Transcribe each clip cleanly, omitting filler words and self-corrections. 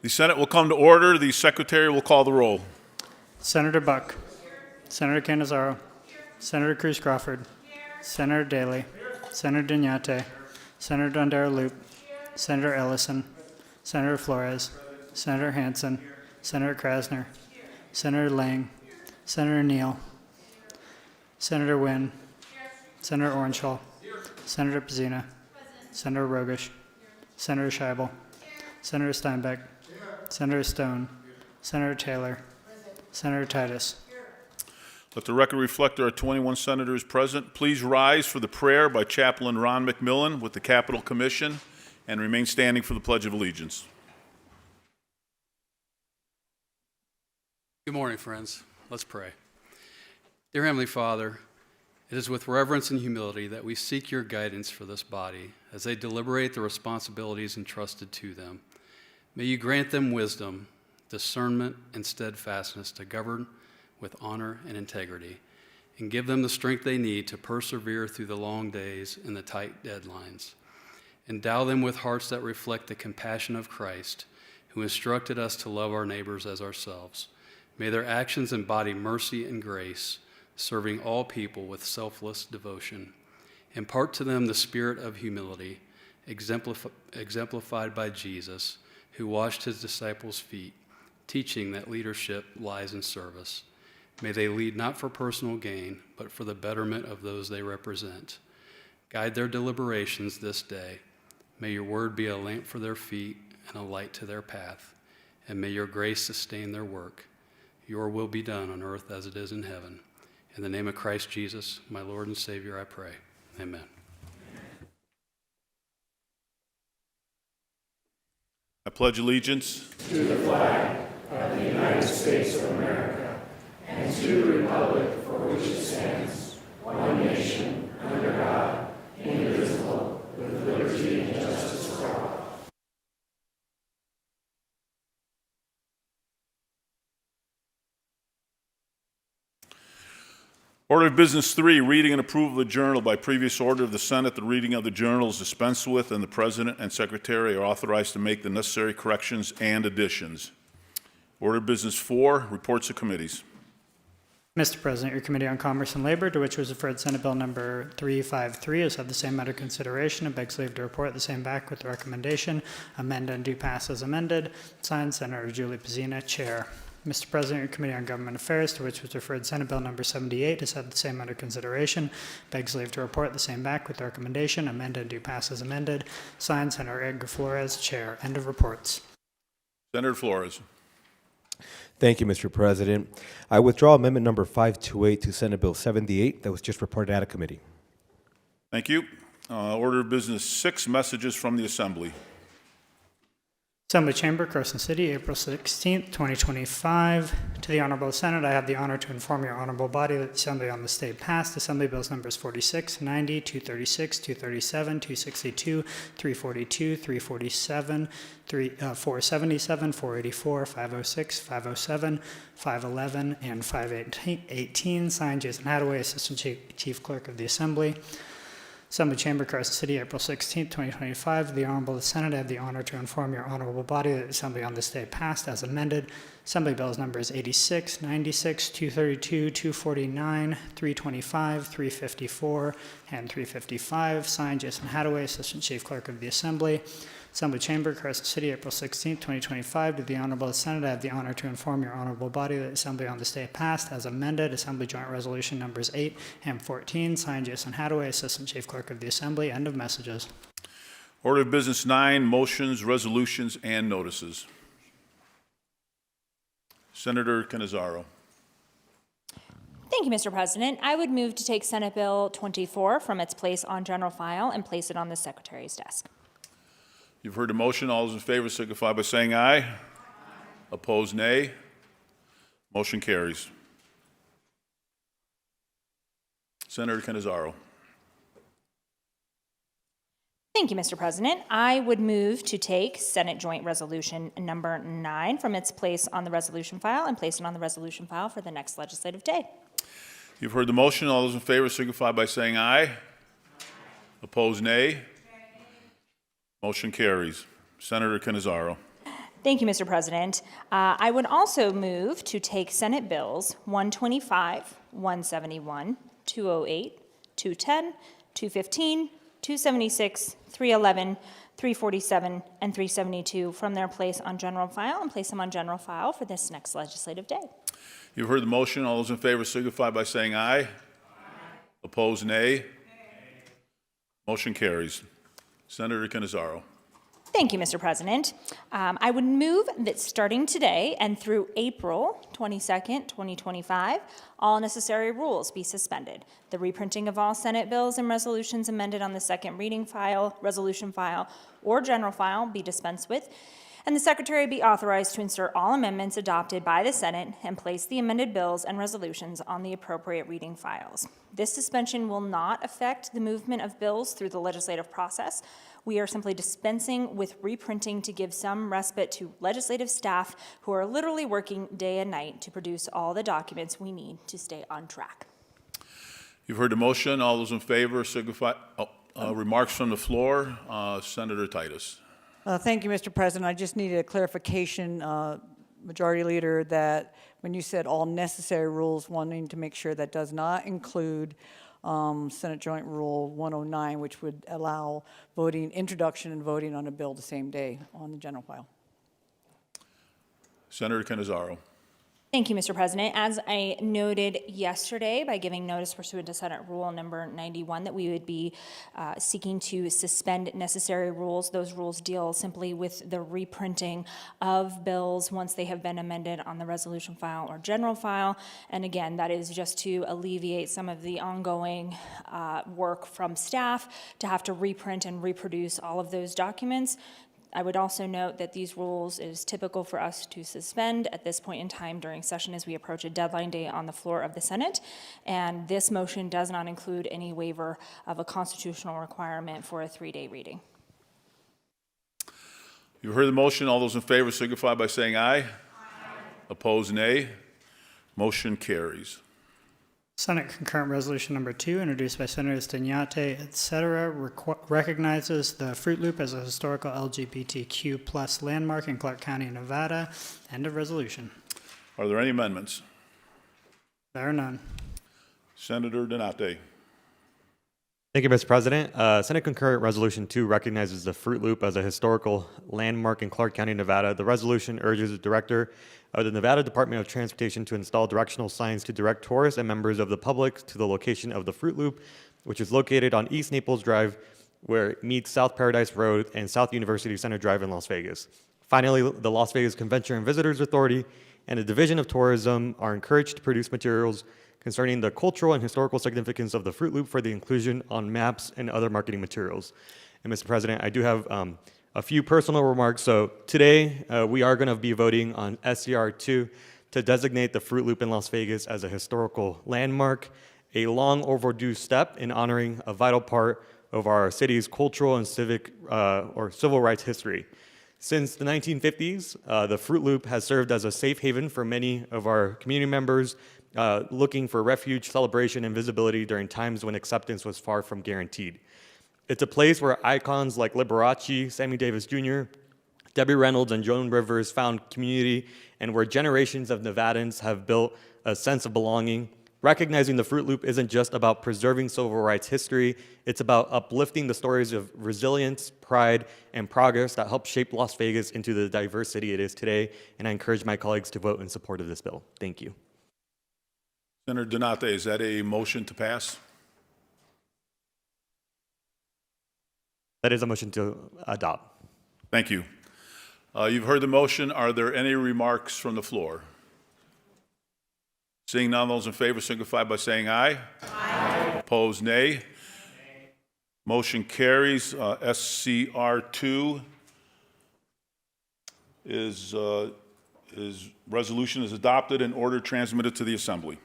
The Senate will come to order. The Secretary will call the roll. Senator Buck. Senator Cannizzaro. Senator Cruz Crawford. Senator Daley. Senator Dignate. Senator Dondero-Loop. Senator Ellison. Senator Flores. Senator Hansen. Senator Krasner. Senator Lang. Senator Neal. Senator Wynn. Senator Orenshaw. Senator Pizzina. Senator Rogish. Senator Scheibel. Senator Steinbeck. Senator Stone. Senator Taylor. Senator Titus. Let the record reflect there are 21 senators present. Please rise for the prayer by Chaplain Ron McMillan with the Capitol Commission and remain standing for the Pledge of Allegiance. Good morning, friends. Let's pray. Dear Heavenly Father, it is with reverence and humility that we seek your guidance for this body as they deliberate the responsibilities entrusted to them. May you grant them wisdom, discernment, and steadfastness to govern with honor and integrity, and give them the strength they need to persevere through the long days and the tight deadlines. Endow them with hearts that reflect the compassion of Christ, who instructed us to love our neighbors as ourselves. May their actions embody mercy and grace, serving all people with selfless devotion. Impart to them the spirit of humility, exemplified by Jesus, who washed his disciples' feet, teaching that leadership lies in service. May they lead not for personal gain, but for the betterment of those they represent. Guide their deliberations this day. May your word be a lamp for their feet and a light to their path, and may your grace sustain their work. Your will be done on earth as it is in heaven. In the name of Christ Jesus, my Lord and Savior, I pray. Amen. I pledge allegiance to the flag of the United States of America and to the republic for which it stands, one nation, under God, indivisible, with liberty and justice for all. Order of Business 3, reading and approval of the journal. By previous order of the Senate, the reading of the journal is dispensed with, and the President and Secretary are authorized to make the necessary corrections and additions. Order of Business 4, reports of committees. Mr. President, your Committee on Commerce and Labor, to which was referred Senate Bill number 353, has had the same matter consideration and begs leave to report the same back with the recommendation. Amend and do pass as amended. Signed, Senator Julie Pizzina, Chair. Mr. President, your Committee on Government Affairs, to which was referred Senate Bill number 78, has had the same under consideration, begs leave to report the same back with the recommendation. Amend and do pass as amended. Signed, Senator Edgar Flores, Chair. End of reports. Senator Flores. Thank you, Mr. President. I withdraw amendment number 528 to Senate Bill 78 that was just reported out of committee. Thank you. Order of Business 6, messages from the Assembly. Assembly Chamber, Carson City, April 16th, 2025. To the Honorable Senate, I have the honor to inform your honorable body that the Assembly on the state passed Assembly Bills numbers 46, 90, 236, 237, 262, 342, 347, 477, 484, 506, 507, 511, and 518. Signed, Jason Hadaway, Assistant Chief Clerk of the Assembly. Assembly Chamber, Carson City, April 16, 2025. The Honorable Senate, I have the honor to inform your honorable body that the Assembly on this day passed as amended Assembly Bills numbers 86, 96, 232, 249, 325, 354, and 355. Signed, Jason Hadaway, Assistant Chief Clerk of the Assembly. Assembly Chamber, Carson City, April 16, 2025. To the Honorable Senate, I have the honor to inform your honorable body that the Assembly on this day passed as amended Assembly Joint Resolution numbers 8 and 14. Signed, Jason Hadaway, Assistant Chief Clerk of the Assembly. End of messages. Order of Business 9, motions, resolutions, and notices. Senator Cannizzaro. Thank you, Mr. President. I would move to take Senate Bill 24 from its place on general file and place it on the Secretary's desk. You've heard the motion. All those in favor signify by saying aye. Aye. Opposed, nay. Motion carries. Senator Cannizzaro. Thank you, Mr. President. I would move to take Senate Joint Resolution number 9 from its place on the resolution file and place it on the resolution file for the next legislative day. You've heard the motion. All those in favor signify by saying aye. Aye. Opposed, nay. Motion carries. Senator Cannizzaro. Thank you, Mr. President. I would also move to take Senate Bills 125, 171, 208, 210, 215, 276, 311, 347, and 372 from their place on general file and place them on general file for this next legislative day. You've heard the motion. All those in favor signify by saying aye. Aye. Opposed, nay. Motion carries. Senator Cannizzaro. Thank you, Mr. President. I would move that starting today and through April 22nd, 2025, all necessary rules be suspended. The reprinting of all Senate bills and resolutions amended on the second reading file, resolution file, or general file be dispensed with, and the Secretary be authorized to insert all amendments adopted by the Senate and place the amended bills and resolutions on the appropriate reading files. This suspension will not affect the movement of bills through the legislative process. We are simply dispensing with reprinting to give some respite to legislative staff who are literally working day and night to produce all the documents we need to stay on track. You've heard the motion. All those in favor signify. Remarks from the floor. Senator Titus. Thank you, Mr. President. I just needed a clarification, Majority Leader, that when you said all necessary rules, wanting to make sure that does not include Senate Joint Rule 109, which would allow voting, introduction and voting on a bill the same day on the general file. Senator Cannizzaro. Thank you, Mr. President. As I noted yesterday by giving notice pursuant to Senate Rule number 91 that we would be seeking to suspend necessary rules. Those rules deal simply with the reprinting of bills once they have been amended on the resolution file or general file. And again, that is just to alleviate some of the ongoing work from staff to have to reprint and reproduce all of those documents. I would also note that these rules is typical for us to suspend at this point in time during session as we approach a deadline day on the floor of the Senate. And this motion does not include any waiver of a constitutional requirement for a 3-day reading. You've heard the motion. All those in favor signify by saying aye. Aye. Opposed, nay. Motion carries. Senate Concurrent Resolution Number 2, introduced by Senators Danyate, et cetera, recognizes the Fruit Loop as a historical LGBTQ plus landmark in Clark County, Nevada. End of resolution. Are there any amendments? There are none. Senator Donate. Thank you, Mr. President. Senate Concurrent Resolution 2 recognizes the Fruit Loop as a historical landmark in Clark County, Nevada. The resolution urges the Director of the Nevada Department of Transportation to install directional signs to direct tourists and members of the public to the location of the Fruit Loop, which is located on East Naples Drive, where it meets South Paradise Road and South University Center Drive in Las Vegas. Finally, the Las Vegas Convention and Visitors Authority and the Division of Tourism are encouraged to produce materials concerning the cultural and historical significance of the Fruit Loop for the inclusion on maps and other marketing materials. And Mr. President, I do have a few personal remarks. So today, we are going to be voting on SCR 2 to designate the Fruit Loop in Las Vegas as a historical landmark, a long overdue step in honoring a vital part of our city's cultural and civic or civil rights history. Since the 1950s, the Fruit Loop has served as a safe haven for many of our community members looking for refuge, celebration, and visibility during times when acceptance was far from guaranteed. It's a place where icons like Liberace, Sammy Davis Jr., Debbie Reynolds, and Joan Rivers found community, and where generations of Nevadans have built a sense of belonging. Recognizing the Fruit Loop isn't just about preserving civil rights history, it's about uplifting the stories of resilience, pride, and progress that helped shape Las Vegas into the diverse city it is today, and I encourage my colleagues to vote in support of this bill. Thank you. Senator Donate, is that a motion to pass? That is a motion to adopt. Thank you. You've heard the motion. Are there any remarks from the floor? Seeing none, those in favor signify by saying aye. Aye. Opposed, nay. Motion carries. SCR 2 is resolution is adopted and order transmitted to the Assembly.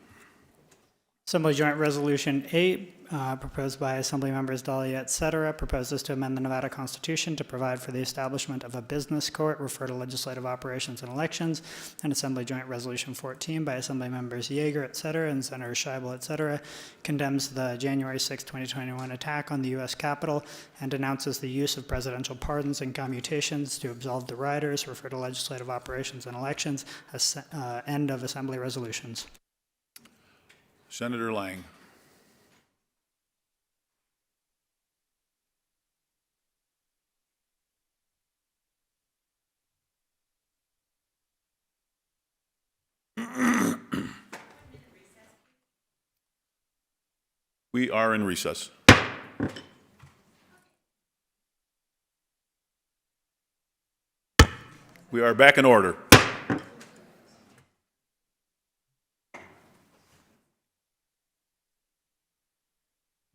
Assembly Joint Resolution 8, proposed by Assembly Members Dahlia, et cetera, proposes to amend the Nevada Constitution to provide for the establishment of a business court, refer to Legislative Operations and Elections, and Assembly Joint Resolution 14 by Assembly Members Yeager, et cetera, and Senator Scheibel, et cetera, condemns the January 6, 2021 attack on the U.S. Capitol and denounces the use of presidential pardons and commutations to absolve the rioters, refer to Legislative Operations and Elections, as end of Assembly resolutions. Senator Lang. We are in recess. We are back in order.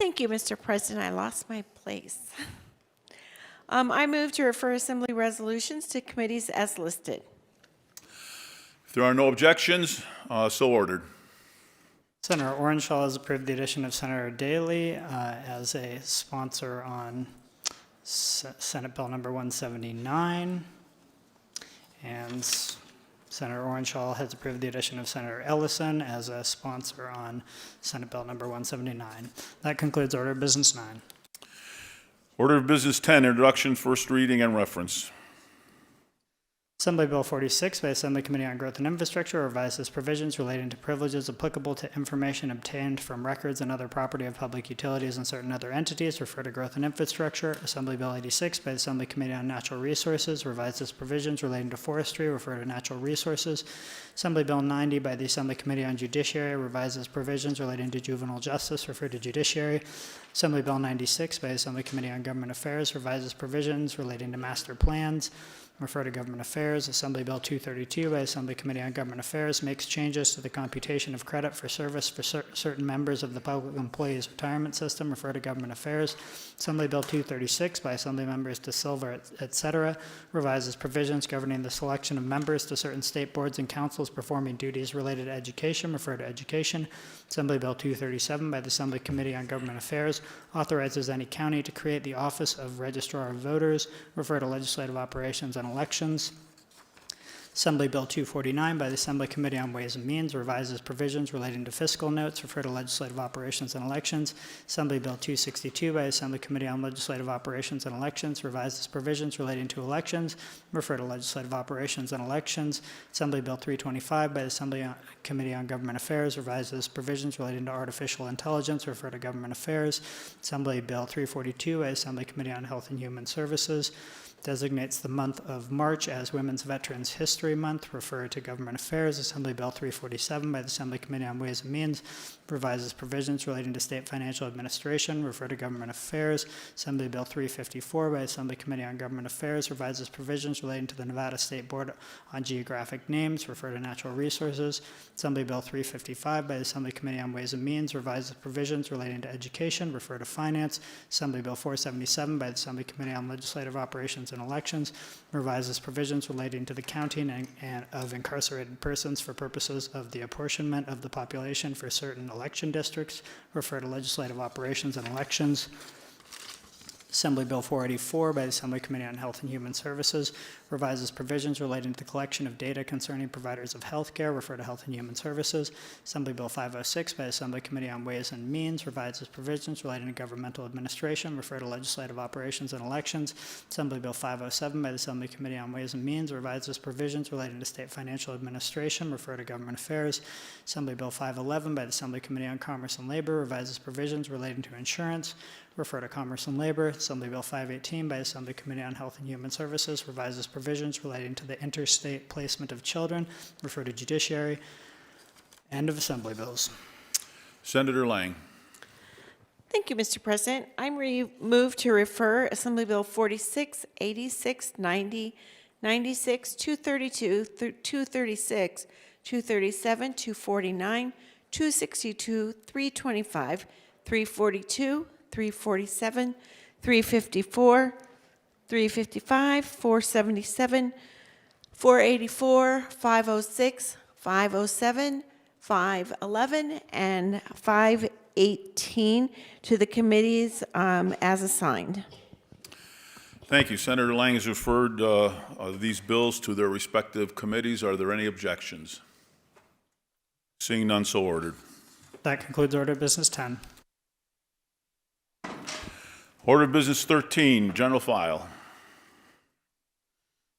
Thank you, Mr. President. I lost my place. I move to refer Assembly resolutions to committees as listed. If there are no objections, so ordered. Senator Orenshaw has approved the addition of Senator Daley as a sponsor on Senate Bill number 179. And Senator Orenshaw has approved the addition of Senator Ellison as a sponsor on Senate Bill number 179. That concludes Order of Business 9. Order of Business 10, introduction, first reading, and reference. Assembly Bill 46 by Assembly Committee on Growth and Infrastructure revises provisions relating to privileges applicable to information obtained from records and other property of public utilities and certain other entities, refer to Growth and Infrastructure. Assembly Bill 86 by the Assembly Committee on Natural Resources revises provisions relating to forestry, refer to Natural Resources. Assembly Bill 90 by the Assembly Committee on Judiciary revises provisions relating to juvenile justice, refer to Judiciary. Assembly Bill 96 by the Assembly Committee on Government Affairs revises provisions relating to master plans, refer to Government Affairs. Assembly Bill 232 by Assembly Committee on Government Affairs makes changes to the computation of credit for service for certain members of the Public Employees Retirement System, refer to Government Affairs. Assembly Bill 236 by Assembly Members De Silva, et cetera, revises provisions governing the selection of members to certain state boards and councils performing duties related to education, refer to Education. Assembly Bill 237 by the Assembly Committee on Government Affairs authorizes any county to create the Office of Registrar of Voters, refer to Legislative Operations and Elections. Assembly Bill 249 by the Assembly Committee on Ways and Means revises provisions relating to fiscal notes, refer to Legislative Operations and Elections. Assembly Bill 262 by the Assembly Committee on Legislative Operations and Elections revises provisions relating to elections, refer to Legislative Operations and Elections. Assembly Bill 325 by the Assembly Committee on Government Affairs revises provisions relating to artificial intelligence, refer to Government Affairs. Assembly Bill 342 by the Assembly Committee on Health and Human Services designates the month of March as Women's Veterans History Month, refer to Government Affairs. Assembly Bill 347 by the Assembly Committee on Ways and Means revises provisions relating to state financial administration, refer to Government Affairs. Assembly Bill 354 by the Assembly Committee on Government Affairs revises provisions relating to the Nevada State Board on Geographic Names, refer to Natural Resources. Assembly Bill 355 by the Assembly Committee on Ways and Means revises provisions relating to education, refer to Finance. Assembly Bill 477 by the Assembly Committee on Legislative Operations and Elections revises provisions relating to the counting and of incarcerated persons for purposes of the apportionment of the population for certain election districts, refer to Legislative Operations and Elections. Assembly Bill 484 by the Assembly Committee on Health and Human Services revises provisions relating to the collection of data concerning providers of health care, refer to Health and Human Services. Assembly Bill 506 by the Assembly Committee on Ways and Means revises provisions relating to governmental administration, refer to Legislative Operations and Elections. Assembly Bill 507 by the Assembly Committee on Ways and Means revises provisions relating to state financial administration, refer to Government Affairs. Assembly Bill 511 by the Assembly Committee on Commerce and Labor revises provisions relating to insurance, refer to Commerce and Labor. Assembly Bill 518 by the Assembly Committee on Health and Human Services revises provisions relating to the interstate placement of children, refer to Judiciary. End of Assembly Bills. Senator Lang. Thank you, Mr. President. I move to refer Assembly Bill 46, 86, 90, 96, 232, 236, 237, 249, 262, 325, 342, 347, 354, 355, 477, 484, 506, 507, 511, and 18 to the committees as assigned. Thank you. Senator Lang has referred these bills to their respective committees. Are there any objections? Seeing none, so ordered. That concludes order of business 10. Order of business 13, general file.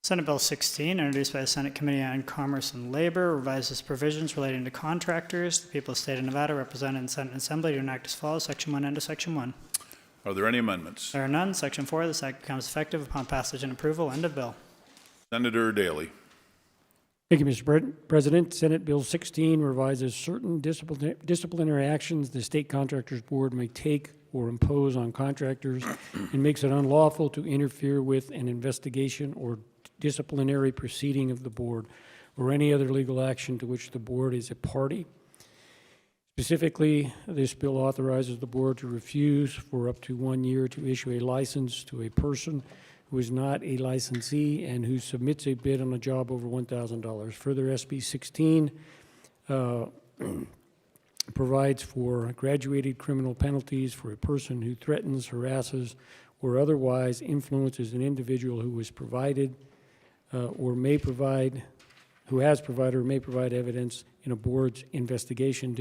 Senate Bill 16, introduced by the Senate Committee on Commerce and Labor, revises provisions relating to contractors. The people of the state of Nevada represented in Senate and Assembly to enact as follows, Section 1 and to Section 1. Are there any amendments? There are none. Section 4, this act becomes effective upon passage and approval. End of bill. Senator Daly. Thank you, Mr. President. Senate Bill 16 revises certain disciplinary actions the State Contractors Board may take or impose on contractors and makes it unlawful to interfere with an investigation or disciplinary proceeding of the board or any other legal action to which the board is a party. Specifically, this bill authorizes the board to refuse for up to 1 year to issue a license to a person who is not a licensee and who submits a bid on a job over $1,000. Further, SB 16 provides for graduated criminal penalties for a person who threatens, harasses, or otherwise influences an individual who has provided or may provide evidence in a board's investigation,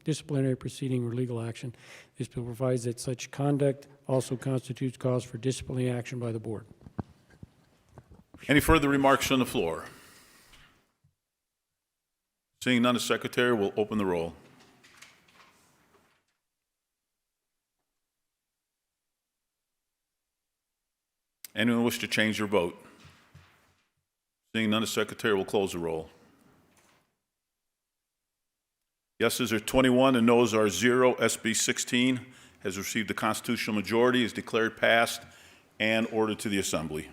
disciplinary proceeding, or legal action. This bill provides that such conduct also constitutes cause for disciplinary action by the board. Any further remarks from the floor? Seeing none, the Secretary will open the roll. Anyone wish to change their vote? Seeing none, the Secretary will close the roll. Yeses are 21 and noes are 0. SB 16 has received the constitutional majority, is declared passed, and ordered to the Assembly.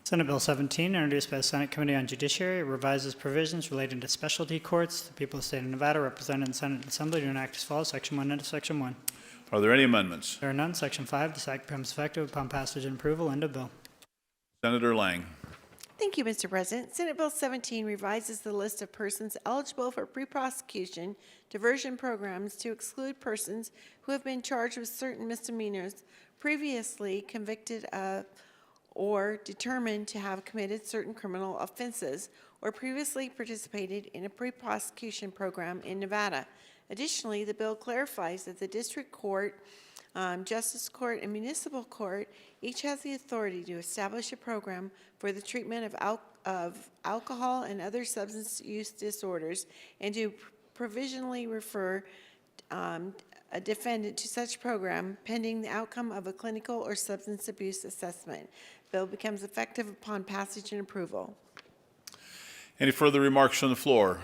Senate Bill 17, introduced by the Senate Committee on Judiciary, revises provisions relating to specialty courts. The people of the state of Nevada represented in Senate and Assembly to enact as follows, Section 1 and Section 1. Are there any amendments? There are none. Section 5, this act becomes effective upon passage and approval. End of bill. Senator Lang. Thank you, Mr. President. Senate Bill 17 revises the list of persons eligible for pre-prosecution diversion programs to exclude persons who have been charged with certain misdemeanors, previously convicted of or determined to have committed certain criminal offenses, or previously participated in a pre-prosecution program in Nevada. Additionally, the bill clarifies that the district court, justice court, and municipal court each has the authority to establish a program for the treatment of alcohol and other substance use disorders, and to provisionally refer a defendant to such program pending the outcome of a clinical or substance abuse assessment. Bill becomes effective upon passage and approval. Any further remarks from the floor?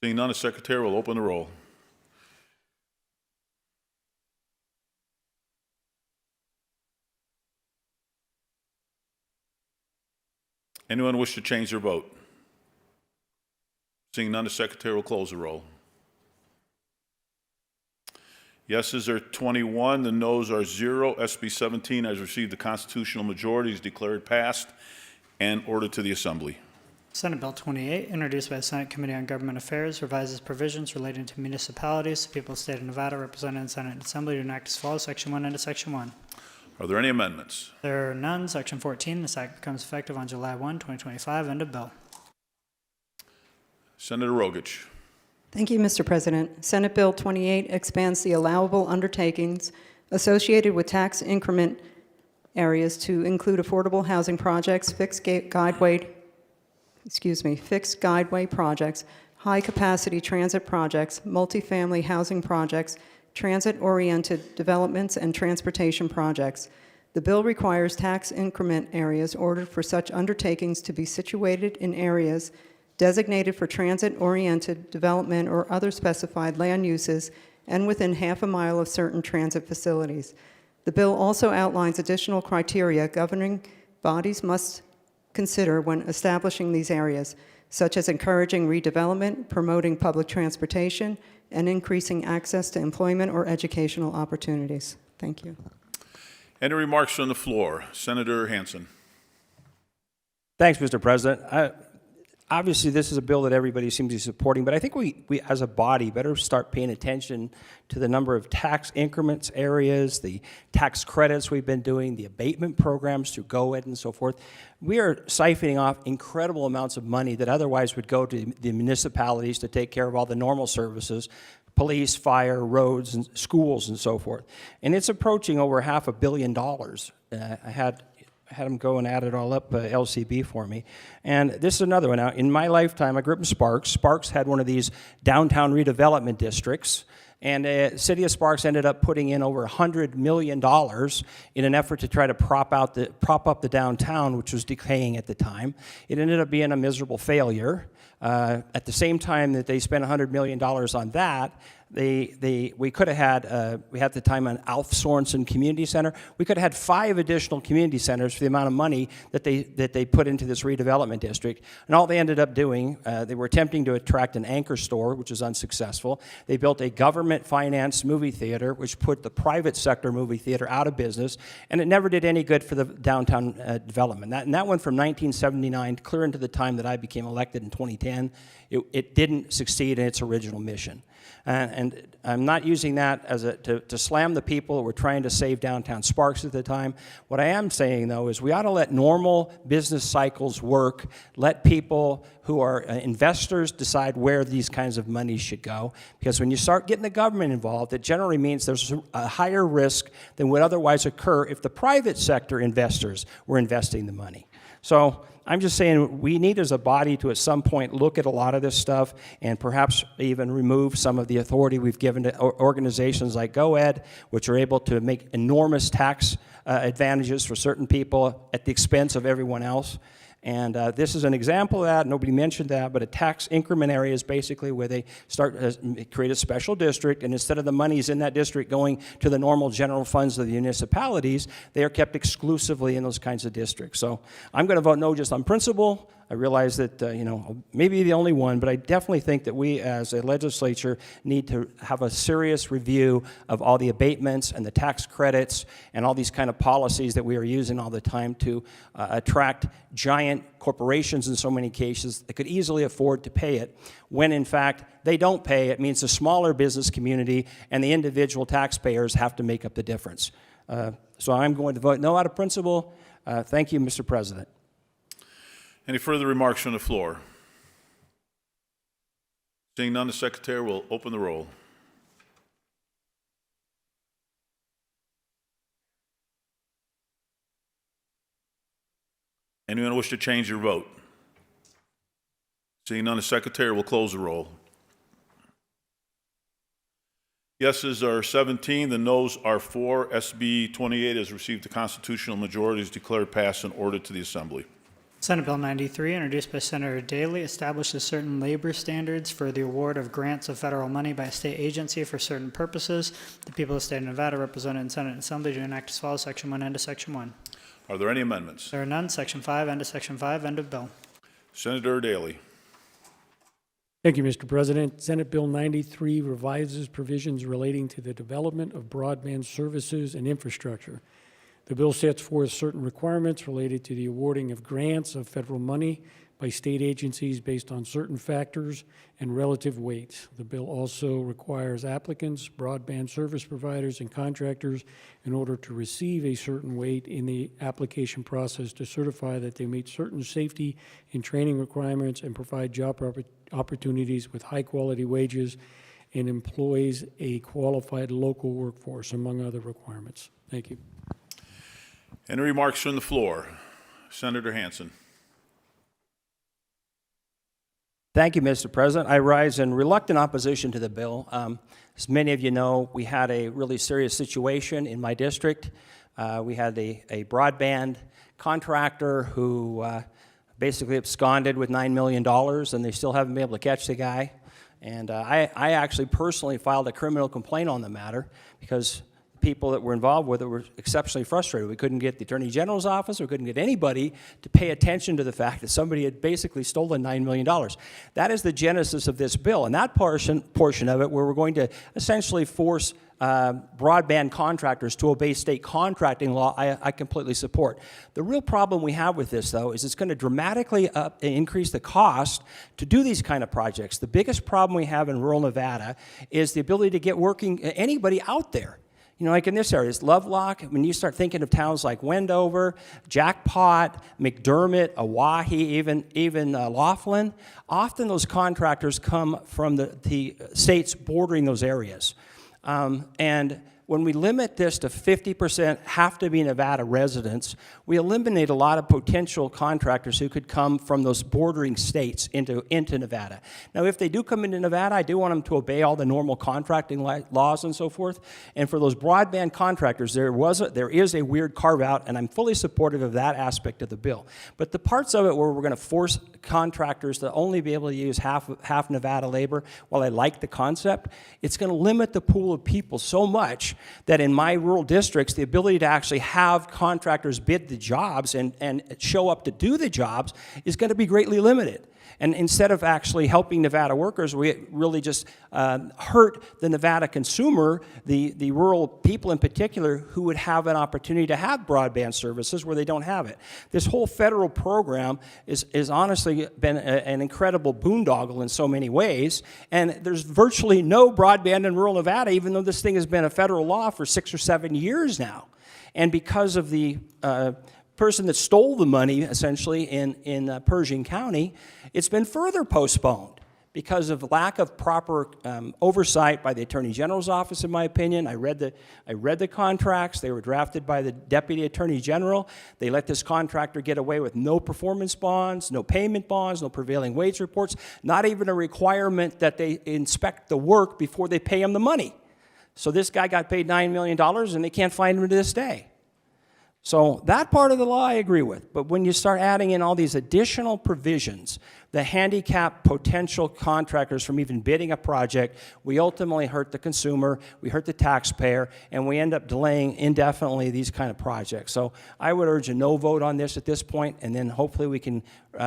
Seeing none, the Secretary will open the roll. Anyone wish to change their vote? Seeing none, the Secretary will close the roll. Yeses are 21, the noes are 0. SB 17 has received the constitutional majority, is declared passed, and ordered to the Assembly. Senate Bill 28, introduced by the Senate Committee on Government Affairs, revises provisions relating to municipalities. The people of the state of Nevada represented in Senate and Assembly to enact as follows, Section 1 and Section 1. Are there any amendments? There are none. Section 14, this act becomes effective on July 1, 2025. End of bill. Senator Rogich. Thank you, Mr. President. Senate Bill 28 expands the allowable undertakings associated with tax increment areas to include affordable housing projects, fixed guideway projects, high-capacity transit projects, multifamily housing projects, transit-oriented developments, and transportation projects. The bill requires tax increment areas ordered for such undertakings to be situated in areas designated for transit-oriented development or other specified land uses and within half a mile of certain transit facilities. The bill also outlines additional criteria governing bodies must consider when establishing these areas, such as encouraging redevelopment, promoting public transportation, and increasing access to employment or educational opportunities. Thank you. Any remarks from the floor? Senator Hansen. Thanks, Mr. President. obviously, this is a bill that everybody seems to be supporting, but I think we as a body, better start paying attention to the number of tax increments areas, the tax credits we've been doing, the abatement programs through GoEd and so forth. We are siphoning off incredible amounts of money that otherwise would go to the municipalities to take care of all the normal services, police, fire, roads, and schools, and so forth. And it's approaching over $500 million. I had them go and add it all up, LCB for me. And this is another one. Now, in my lifetime, I grew up in Sparks. Sparks had one of these downtown redevelopment districts. And the city of Sparks ended up putting in over $100 million in an effort to try to prop up the downtown, which was decaying at the time. It ended up being a miserable failure. At the same time that they spent $100 million on that, we could have had, we had at the time an Alf Sorensen Community Center. We could have had 5 additional community centers for the amount of money that they put into this redevelopment district. And all they ended up doing, they were attempting to attract an anchor store, which was unsuccessful. They built a government-financed movie theater, which put the private sector movie theater out of business, and it never did any good for the downtown development. And that went from 1979 clear into the time that I became elected in 2010. It didn't succeed in its original mission. And I'm not using that as to slam the people who were trying to save downtown Sparks at the time. What I am saying, though, is we ought to let normal business cycles work, let people who are investors decide where these kinds of monies should go. Because when you start getting the government involved, it generally means there's a higher risk than would otherwise occur if the private sector investors were investing the money. So I'm just saying we need as a body to at some point look at a lot of this stuff and perhaps even remove some of the authority we've given to organizations like GoEd, which are able to make enormous tax advantages for certain people at the expense of everyone else. And this is an example of that. Nobody mentioned that, but a tax increment area is basically where they start create a special district, and instead of the monies in that district going to the normal general funds of the municipalities, they are kept exclusively in those kinds of districts. So I'm going to vote no just on principle. I realize that, maybe the only one, but I definitely think that we as a legislature need to have a serious review of all the abatements and the tax credits and all these kind of policies that we are using all the time to attract giant corporations in so many cases that could easily afford to pay it, when in fact they don't pay. It means the smaller business community and the individual taxpayers have to make up the difference. So I'm going to vote no out of principle. Thank you, Mr. President. Any further remarks from the floor? Seeing none, the Secretary will open the roll. Anyone wish to change your vote? Seeing none, the Secretary will close the roll. Yeses are 17, the noes are 4. SB 28 has received the constitutional majority, is declared passed and ordered to the Assembly. Senate Bill 93, introduced by Senator Daley, establishes certain labor standards for the award of grants of federal money by a state agency for certain purposes. The people of the state of Nevada, represented in Senate and Assembly, do enact as follows. Section 1, end of Section 1. Are there any amendments? There are none. Section 5, end of Section 5, end of bill. Senator Daley. Thank you, Mr. President. Senate Bill 93 revises provisions relating to the development of broadband services and infrastructure. The bill sets forth certain requirements related to the awarding of grants of federal money by state agencies based on certain factors and relative weights. The bill also requires applicants, broadband service providers, and contractors in order to receive a certain weight in the application process to certify that they meet certain safety and training requirements and provide job opportunities with high-quality wages and employs a qualified local workforce, among other requirements. Thank you. Any remarks from the floor? Senator Hansen. Thank you, Mr. President. I rise in reluctant opposition to the bill. As many of you know, we had a really serious situation in my district. We had a broadband contractor who basically absconded with $9 million, and they still haven't been able to catch the guy. And I actually personally filed a criminal complaint on the matter because people that were involved with it were exceptionally frustrated. We couldn't get the Attorney General's office, we couldn't get anybody to pay attention to the fact that somebody had basically stolen $9 million. That is the genesis of this bill, and that portion of it where we're going to essentially force broadband contractors to obey state contracting law, I completely support. The real problem we have with this, though, is it's going to dramatically increase the cost to do these kind of projects. The biggest problem we have in rural Nevada is the ability to get working anybody out there. You know, like in this area, it's Lovelock. When you start thinking of towns like Wendover, Jackpot, McDermott, Oahe, even Laughlin, often those contractors come from the states bordering those areas. And when we limit this to 50% have to be Nevada residents, we eliminate a lot of potential contractors who could come from those bordering states into Nevada. Now, if they do come into Nevada, I do want them to obey all the normal contracting laws and so forth. And for those broadband contractors, there is a weird carve-out, and I'm fully supportive of that aspect of the bill. But the parts of it where we're going to force contractors to only be able to use half Nevada labor, while I like the concept, it's going to limit the pool of people so much that in my rural districts, the ability to actually have contractors bid the jobs and show up to do the jobs is going to be greatly limited. And instead of actually helping Nevada workers, we really just hurt the Nevada consumer, the rural people in particular, who would have an opportunity to have broadband services where they don't have it. This whole federal program is honestly been an incredible boondoggle in so many ways, and there's virtually no broadband in rural Nevada, even though this thing has been a federal law for 6 or 7 years now. And because of the person that stole the money, essentially, in Pershing County, it's been further postponed because of lack of proper oversight by the Attorney General's office, in my opinion. I read the contracts. They were drafted by the Deputy Attorney General. They let this contractor get away with no performance bonds, no payment bonds, no prevailing wage reports, not even a requirement that they inspect the work before they pay him the money. So this guy got paid $9 million, and they can't find him to this day. So that part of the law I agree with, but when you start adding in all these additional provisions that handicap potential contractors from even bidding a project, we ultimately hurt the consumer, we hurt the taxpayer, and we end up delaying indefinitely these kind of projects. So I would urge a no vote on this at this point, and then hopefully we can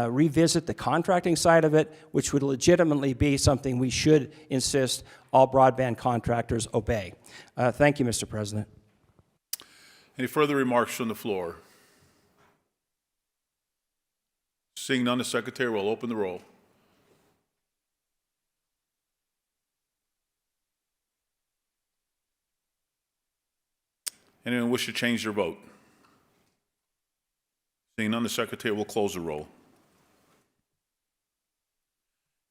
revisit the contracting side of it, which would legitimately be something we should insist all broadband contractors obey. Thank you, Mr. President. Any further remarks from the floor? Seeing none, the Secretary will open the roll. Anyone wish to change their vote? Seeing none, the Secretary will close the roll.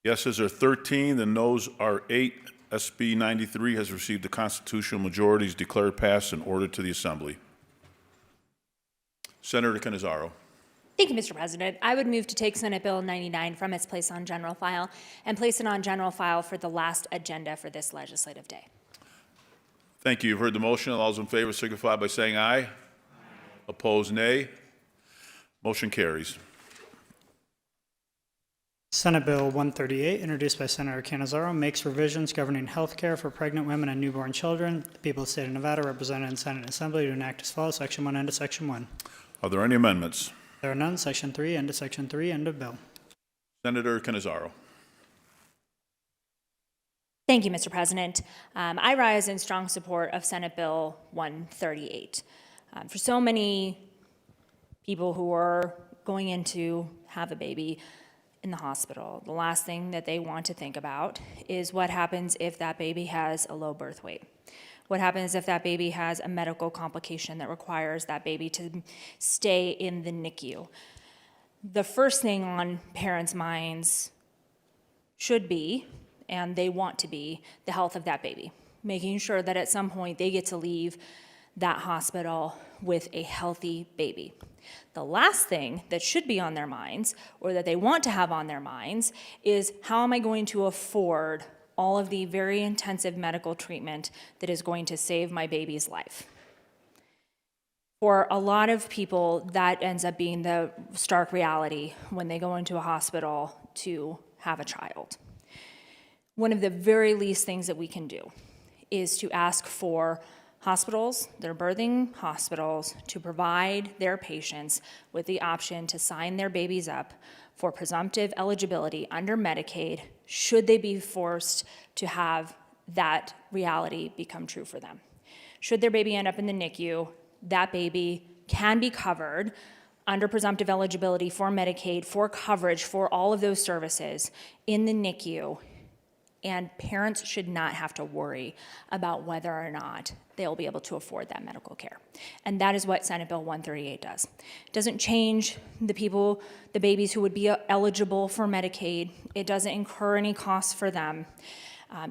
Yeses are 13, the noes are 8. SB 93 has received the constitutional majorities declared passed and ordered to the Assembly. Senator Cannizzaro. Thank you, Mr. President. I would move to take Senate Bill 99 from its place on general file and place it on general file for the last agenda for this legislative day. Thank you. You've heard the motion. All those in favor signify by saying aye. Aye. Opposed, nay. Motion carries. Senate Bill 138, introduced by Senator Cannizzaro, makes revisions governing health care for pregnant women and newborn children. The people of the state of Nevada, represented in Senate and Assembly, to enact as follows. Section 1, end of Section 1. Are there any amendments? There are none. Section 3, end of Section 3, end of bill. Senator Cannizzaro. Thank you, Mr. President. I rise in strong support of Senate Bill 138. For so many people who are going in to have a baby in the hospital, the last thing that they want to think about is what happens if that baby has a low birth weight. What happens if that baby has a medical complication that requires that baby to stay in the NICU? The first thing on parents' minds should be, and they want to be, the health of that baby, making sure that at some point they get to leave that hospital with a healthy baby. The last thing that should be on their minds, or that they want to have on their minds, is how am I going to afford all of the very intensive medical treatment that is going to save my baby's life? For a lot of people, that ends up being the stark reality when they go into a hospital to have a child. One of the very least things that we can do is to ask for hospitals, their birthing hospitals, to provide their patients with the option to sign their babies up for presumptive eligibility under Medicaid, should they be forced to have that reality become true for them. Should their baby end up in the NICU, that baby can be covered under presumptive eligibility for Medicaid, for coverage for all of those services in the NICU, and parents should not have to worry about whether or not they'll be able to afford that medical care. And that is what Senate Bill 138 does. It doesn't change the babies who would be eligible for Medicaid. It doesn't incur any costs for them.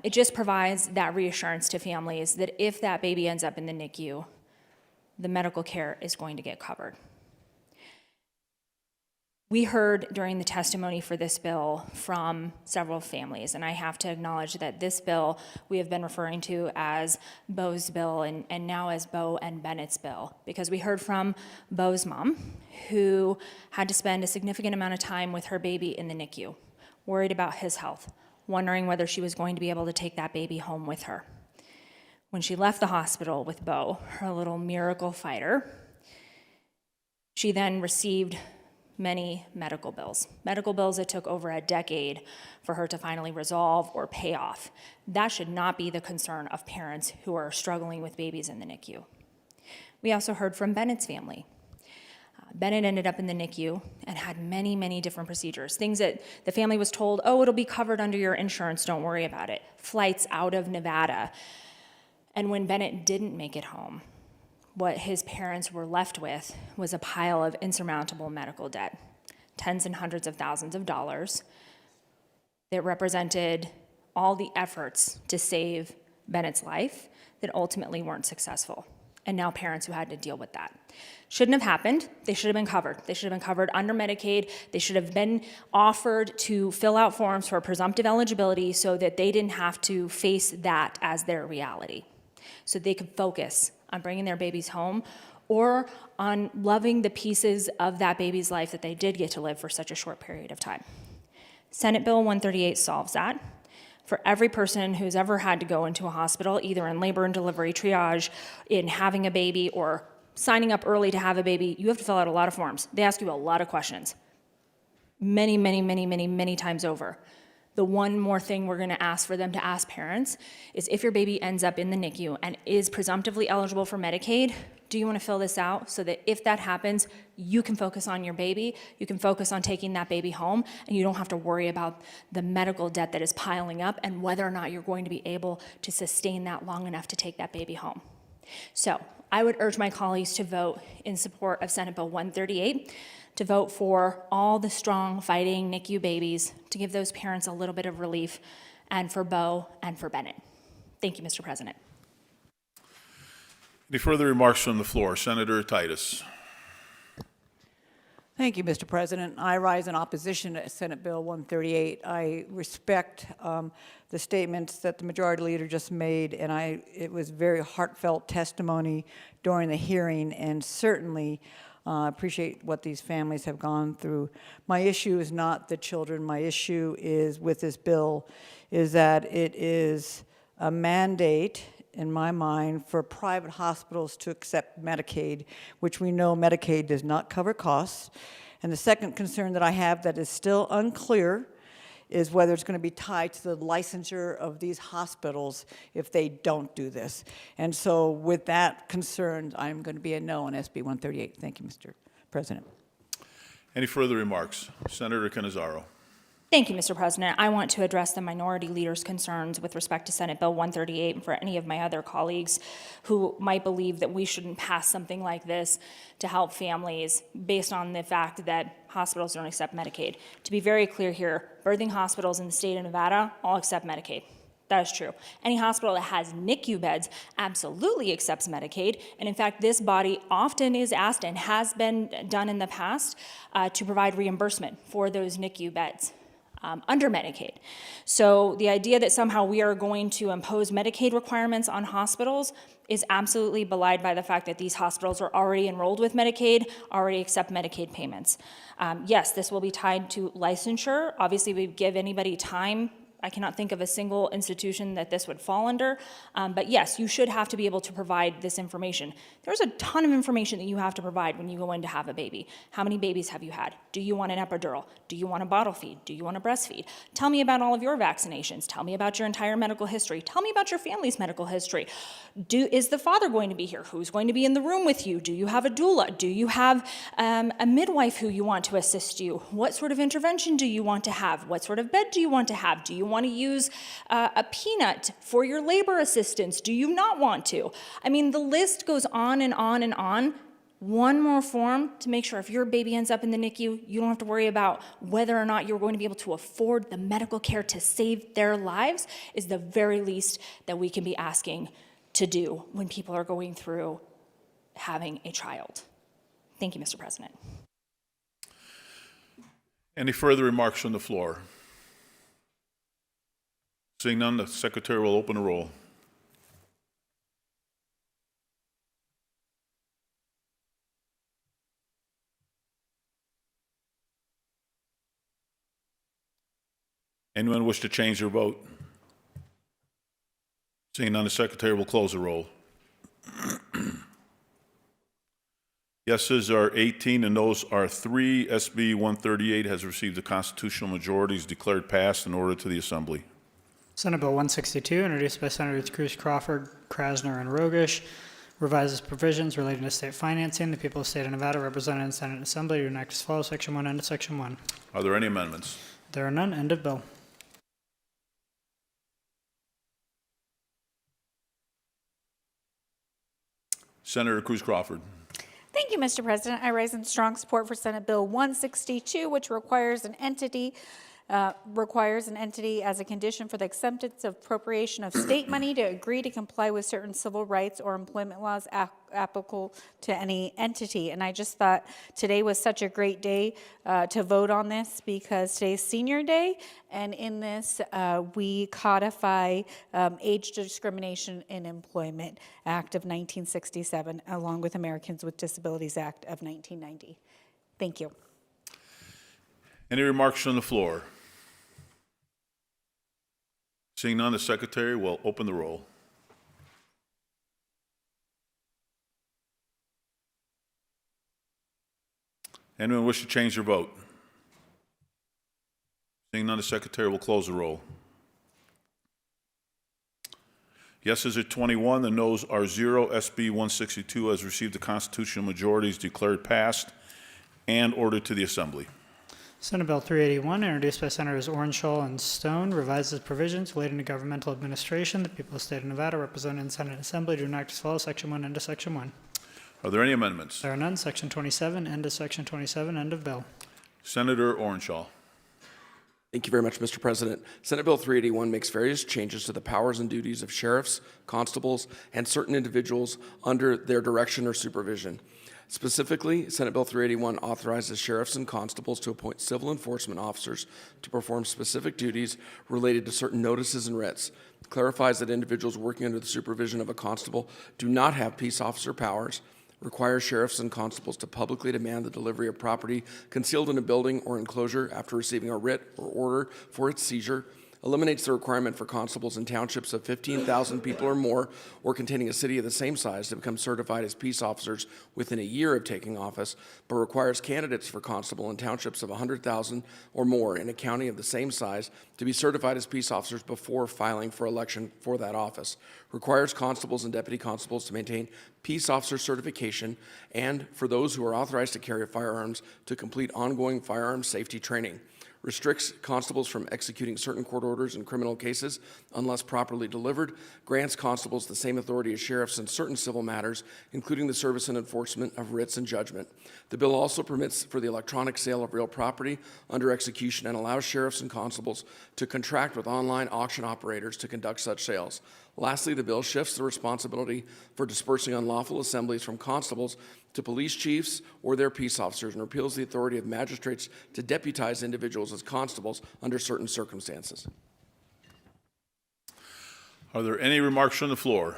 It just provides that reassurance to families that if that baby ends up in the NICU, the medical care is going to get covered. We heard during the testimony for this bill from several families, and I have to acknowledge that this bill we have been referring to as Bo's bill and now as Bo and Bennett's bill, because we heard from Bo's mom, who had to spend a significant amount of time with her baby in the NICU, worried about his health, wondering whether she was going to be able to take that baby home with her. When she left the hospital with Bo, her little miracle fighter, she then received many medical bills that took over a decade for her to finally resolve or pay off. That should not be the concern of parents who are struggling with babies in the NICU. We also heard from Bennett's family. Bennett ended up in the NICU and had many, many different procedures, things that the family was told, oh, it'll be covered under your insurance, don't worry about it. Flights out of Nevada. And when Bennett didn't make it home, what his parents were left with was a pile of insurmountable medical debt, tens and hundreds of thousands of dollars, that represented all the efforts to save Bennett's life that ultimately weren't successful. And now parents who had to deal with that. Shouldn't have happened. They should have been covered. They should have been covered under Medicaid. They should have been offered to fill out forms for presumptive eligibility so that they didn't have to face that as their reality, so they could focus on bringing their babies home or on loving the pieces of that baby's life that they did get to live for such a short period of time. Senate Bill 138 solves that. For every person who's ever had to go into a hospital, either in labor and delivery triage, in having a baby, or signing up early to have a baby, you have to fill out a lot of forms. They ask you a lot of questions, many, many, many, many, many times over. The one more thing we're going to ask for them to ask parents is, if your baby ends up in the NICU and is presumptively eligible for Medicaid, do you want to fill this out so that if that happens, you can focus on your baby, you can focus on taking that baby home, and you don't have to worry about the medical debt that is piling up and whether or not you're going to be able to sustain that long enough to take that baby home. So I would urge my colleagues to vote in support of Senate Bill 138, to vote for all the strong, fighting NICU babies, to give those parents a little bit of relief, and for Bo and for Bennett. Thank you, Mr. President. Any further remarks from the floor? Senator Titus. Thank you, Mr. President. I rise in opposition to Senate Bill 138. I respect the statements that the Majority Leader just made, and it was very heartfelt testimony during the hearing, and certainly appreciate what these families have gone through. My issue is not the children. My issue is with this bill is that it is a mandate, in my mind, for private hospitals to accept Medicaid, which we know Medicaid does not cover costs. And the second concern that I have that is still unclear is whether it's going to be tied to the licensure of these hospitals if they don't do this. And so with that concern, I'm going to be a no on SB 138. Thank you, Mr. President. Any further remarks? Senator Cannizzaro. Thank you, Mr. President. I want to address the minority leader's concerns with respect to Senate Bill 138, and for any of my other colleagues who might believe that we shouldn't pass something like this to help families based on the fact that hospitals don't accept Medicaid. To be very clear here, birthing hospitals in the state of Nevada all accept Medicaid. That is true. Any hospital that has NICU beds absolutely accepts Medicaid. And in fact, this body often is asked, and has been done in the past, to provide reimbursement for those NICU beds under Medicaid. So the idea that somehow we are going to impose Medicaid requirements on hospitals is absolutely belied by the fact that these hospitals are already enrolled with Medicaid, already accept Medicaid payments. Yes, this will be tied to licensure. Obviously, we give anybody time I cannot think of a single institution that this would fall under. But yes, you should have to be able to provide this information. There's a ton of information that you have to provide when you go in to have a baby. How many babies have you had? Do you want an epidural? Do you want a bottle feed? Do you want to breastfeed? Tell me about all of your vaccinations. Tell me about your entire medical history. Tell me about your family's medical history. Is the father going to be here? Who's going to be in the room with you? Do you have a doula? Do you have a midwife who you want to assist you? What sort of intervention do you want to have? What sort of bed do you want to have? Do you want to use a peanut for your labor assistance? Do you not want to? I mean, the list goes on and on and on. One more form to make sure if your baby ends up in the NICU, you don't have to worry about whether or not you're going to be able to afford the medical care to save their lives is the very least that we can be asking to do when people are going through having a child. Thank you, Mr. President. Any further remarks from the floor? Seeing none, the secretary will open the roll. Anyone wish to change their vote? Seeing none, the secretary will close the roll. Yeses are 18 and noes are 3. SB 138 has received the constitutional majority, is declared passed and ordered to the Assembly. Senate Bill 162, introduced by Senators Cruz, Crawford, Krasner, and Rogish, revises provisions relating to state financing. The people of the state of Nevada, represented in Senate and Assembly, do enact as follows. Section 1, end of Section 1. Are there any amendments? There are none. End of bill. Senator Cruz Crawford. Thank you, Mr. President. I rise in strong support for Senate Bill 162, which requires an entity as a condition for the acceptance of appropriation of state money to agree to comply with certain civil rights or employment laws applicable to any entity. And I just thought today was such a great day to vote on this because today's Senior Day, and in this we codify Age Discrimination in Employment Act of 1967 along with Americans with Disabilities Act of 1990. Thank you. Any remarks from the floor? Seeing none, the secretary will open the roll. Anyone wish to change their vote? Seeing none, the secretary will close the roll. Yeses are 21, the noes are 0. SB 162 has received the constitutional majority, is declared passed and ordered to the Assembly. Senate Bill 381, introduced by Senators Orenshaw and Stone, revises provisions relating to governmental administration. The people of the state of Nevada, represented in Senate and Assembly, do enact as follows. Section 1, end of Section 1. Are there any amendments? There are none. Section 27, end of Section 27, end of bill. Senator Orenshaw. Thank you very much, Mr. President. Senate Bill 381 makes various changes to the powers and duties of sheriffs, constables, and certain individuals under their direction or supervision. Specifically, Senate Bill 381 authorizes sheriffs and constables to appoint civil enforcement officers to perform specific duties related to certain notices and writs. It clarifies that individuals working under the supervision of a constable do not have peace officer powers, requires sheriffs and constables to publicly demand the delivery of property concealed in a building or enclosure after receiving a writ or order for its seizure, eliminates the requirement for constables in townships of 15,000 people or more or containing a city of the same size to become certified as peace officers within a year of taking office, but requires candidates for constable in townships of 100,000 or more in a county of the same size to be certified as peace officers before filing for election for that office, requires constables and deputy constables to maintain peace officer certification, and for those who are authorized to carry firearms to complete ongoing firearms safety training, restricts constables from executing certain court orders in criminal cases unless properly delivered, grants constables the same authority as sheriffs in certain civil matters, including the service and enforcement of writs and judgment. The bill also permits for the electronic sale of real property under execution and allows sheriffs and constables to contract with online auction operators to conduct such sales. Lastly, the bill shifts the responsibility for dispersing unlawful assemblies from constables to police chiefs or their peace officers and repeals the authority of magistrates to deputize individuals as constables under certain circumstances. Are there any remarks from the floor?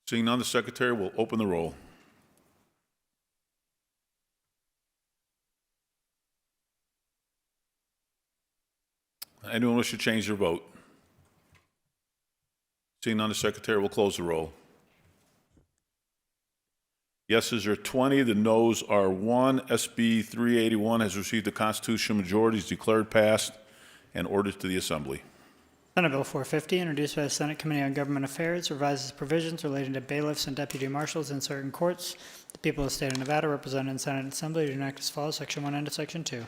Seeing none, the secretary will open the roll. Anyone wish to change their vote? Seeing none, the Secretary will close the roll. Yeses are 20, the noes are 1. SB 381 has received a constitutional majority, is declared passed, and ordered to the Assembly. Senate Bill 450, introduced by the Senate Committee on Government Affairs, revises provisions relating to bailiffs and deputy marshals in certain courts. The people of the state of Nevada, represented in Senate and Assembly, do enact as follows: Section 1, end of Section 2.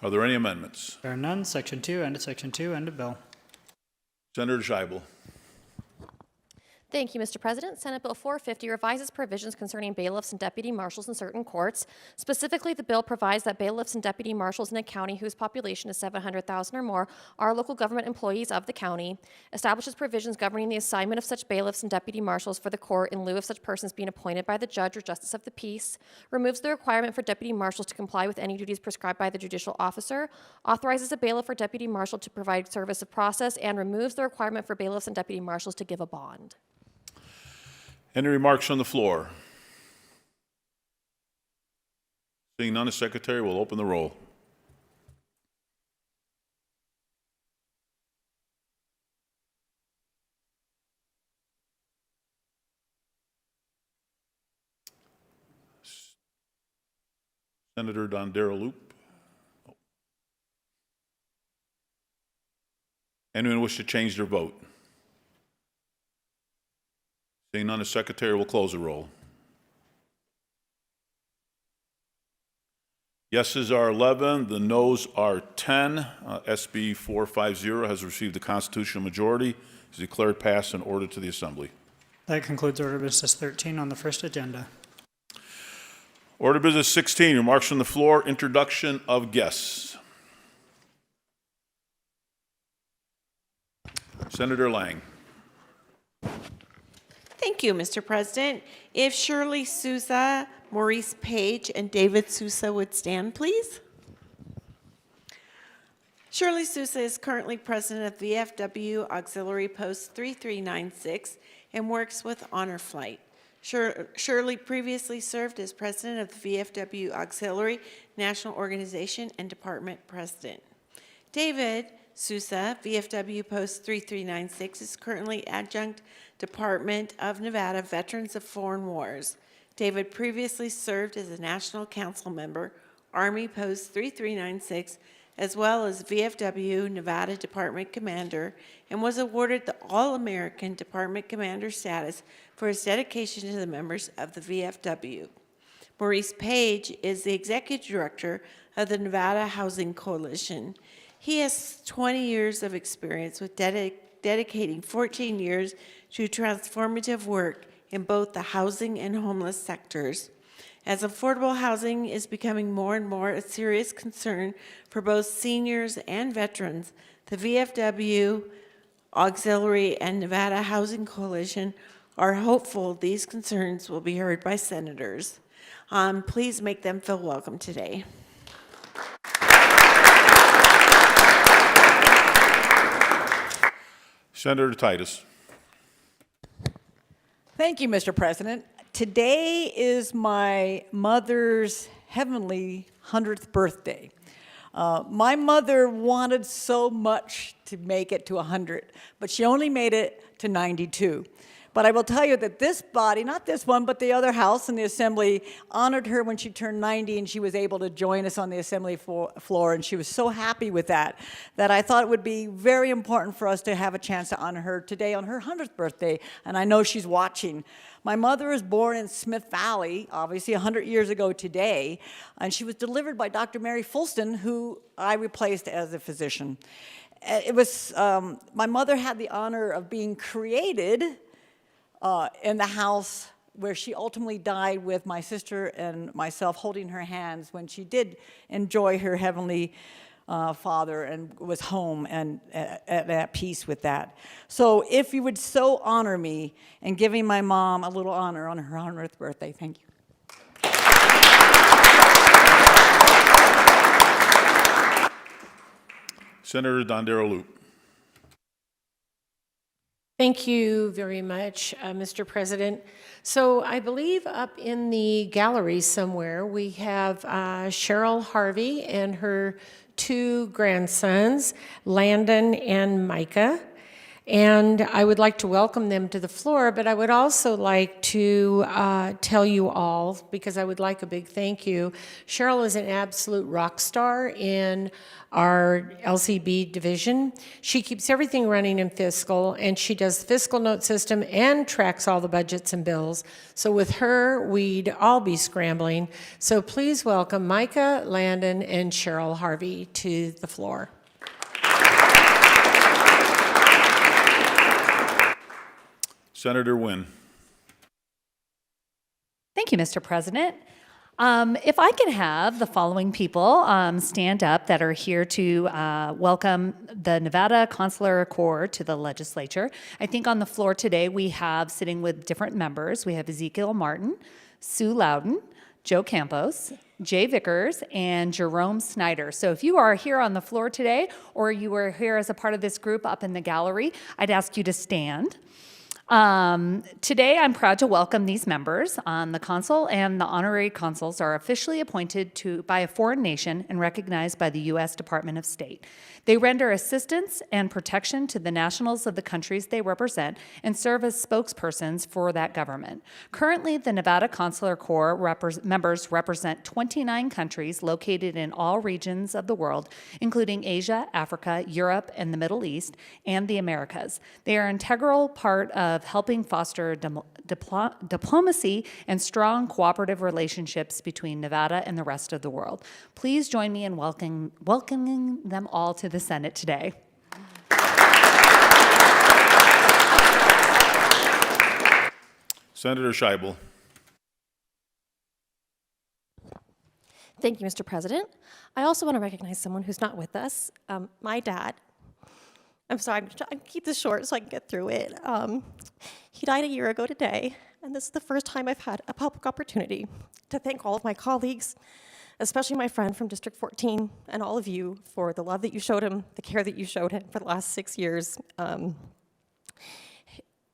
Are there any amendments? There are none. Section 2, end of Section 2, end of bill. Senator Scheibel. Thank you, Mr. President. Senate Bill 450 revises provisions concerning bailiffs and deputy marshals in certain courts. Specifically, the bill provides that bailiffs and deputy marshals in a county whose population is 700,000 or more are local government employees of the county, establishes provisions governing the assignment of such bailiffs and deputy marshals for the court in lieu of such persons being appointed by the judge or justice of the peace, removes the requirement for deputy marshals to comply with any duties prescribed by the judicial officer, authorizes a bailiff or deputy marshal to provide service of process, and removes the requirement for bailiffs and deputy marshals to give a bond. Any remarks from the floor? Seeing none, the Secretary will open the roll. Senator Dondero Loop. Anyone wish to change their vote? Seeing none, the Secretary will close the roll. Yeses are 11, the noes are 10. SB 450 has received a constitutional majority, is declared passed, and ordered to the Assembly. That concludes Order of Business 13 on the first agenda. Order of Business 16, remarks from the floor, introduction of guests. Senator Lang. Thank you, Mr. President. If Shirley Sousa, Maurice Page, and David Sousa would stand, please. Shirley Sousa is currently president of VFW Auxiliary Post 3396 and works with Honor Flight. Shirley previously served as president of the VFW Auxiliary National Organization and department president. David Sousa, VFW Post 3396, is currently adjunct Department of Nevada Veterans of Foreign Wars. David previously served as a National Council member, Army Post 3396, as well as VFW Nevada Department Commander, and was awarded the All-American Department Commander status for his dedication to the members of the VFW. Maurice Page is the Executive Director of the Nevada Housing Coalition. He has 20 years of experience with dedicating 14 years to transformative work in both the housing and homeless sectors. As affordable housing is becoming more and more a serious concern for both seniors and veterans, the VFW, Auxiliary, and Nevada Housing Coalition are hopeful these concerns will be heard by senators. Please make them feel welcome today. Senator Titus. Thank you, Mr. President. Today is my mother's heavenly 100th birthday. My mother wanted so much to make it to 100, but she only made it to 92. But I will tell you that this body, not this one, but the other house in the Assembly, honored her when she turned 90 and she was able to join us on the Assembly floor, and she was so happy with that, that I thought it would be very important for us to have a chance to honor her today on her 100th birthday, and I know she's watching. My mother was born in Smith Valley, obviously 100 years ago today, and she was delivered by Dr. Mary Fulston, who I replaced as a physician. It was, my mother had the honor of being created in the house where she ultimately died with my sister and myself holding her hands when she did enjoy her heavenly Father and was home and at peace with that. So if you would so honor me in giving my mom a little honor on her 100th birthday, thank you. Senator Dondero Loop. Thank you very much, Mr. President. So I believe up in the gallery somewhere, we have Cheryl Harvey and her two grandsons, Landon and Micah. And I would like to welcome them to the floor, but I would also like to tell you all, because I would like a big thank you. Cheryl is an absolute rock star in our LCB division. She keeps everything running in fiscal, and she does the fiscal note system and tracks all the budgets and bills. So with her, we'd all be scrambling. So please welcome Micah, Landon, and Cheryl Harvey to the floor. Senator Wynn. Thank you, Mr. President. If I can have the following people stand up that are here to welcome the Nevada Consular Corps to the legislature. I think on the floor today we have, sitting with different members, we have Ezekiel Martin, Sue Loudon, Joe Campos, Jay Vickers, and Jerome Snyder. So if you are here on the floor today, or you are here as a part of this group up in the gallery, I'd ask you to stand. Today, I'm proud to welcome these members. The consul and the honorary consuls are officially appointed by a foreign nation and recognized by the U.S. Department of State. They render assistance and protection to the nationals of the countries they represent and serve as spokespersons for that government. Currently, the Nevada Consular Corps members represent 29 countries located in all regions of the world, including Asia, Africa, Europe, and the Middle East, and the Americas. They are an integral part of helping foster diplomacy and strong cooperative relationships between Nevada and the rest of the world. Please join me in welcoming them all to the Senate today. Senator Scheibel. Thank you, Mr. President. I also want to recognize someone who's not with us, my dad. I'm sorry, I'm trying to keep this short so I can get through it. He died a year ago today, and this is the first time I've had a public opportunity to thank all of my colleagues, especially my friend from District 14, and all of you for the love that you showed him, the care that you showed him for the last 6 years. When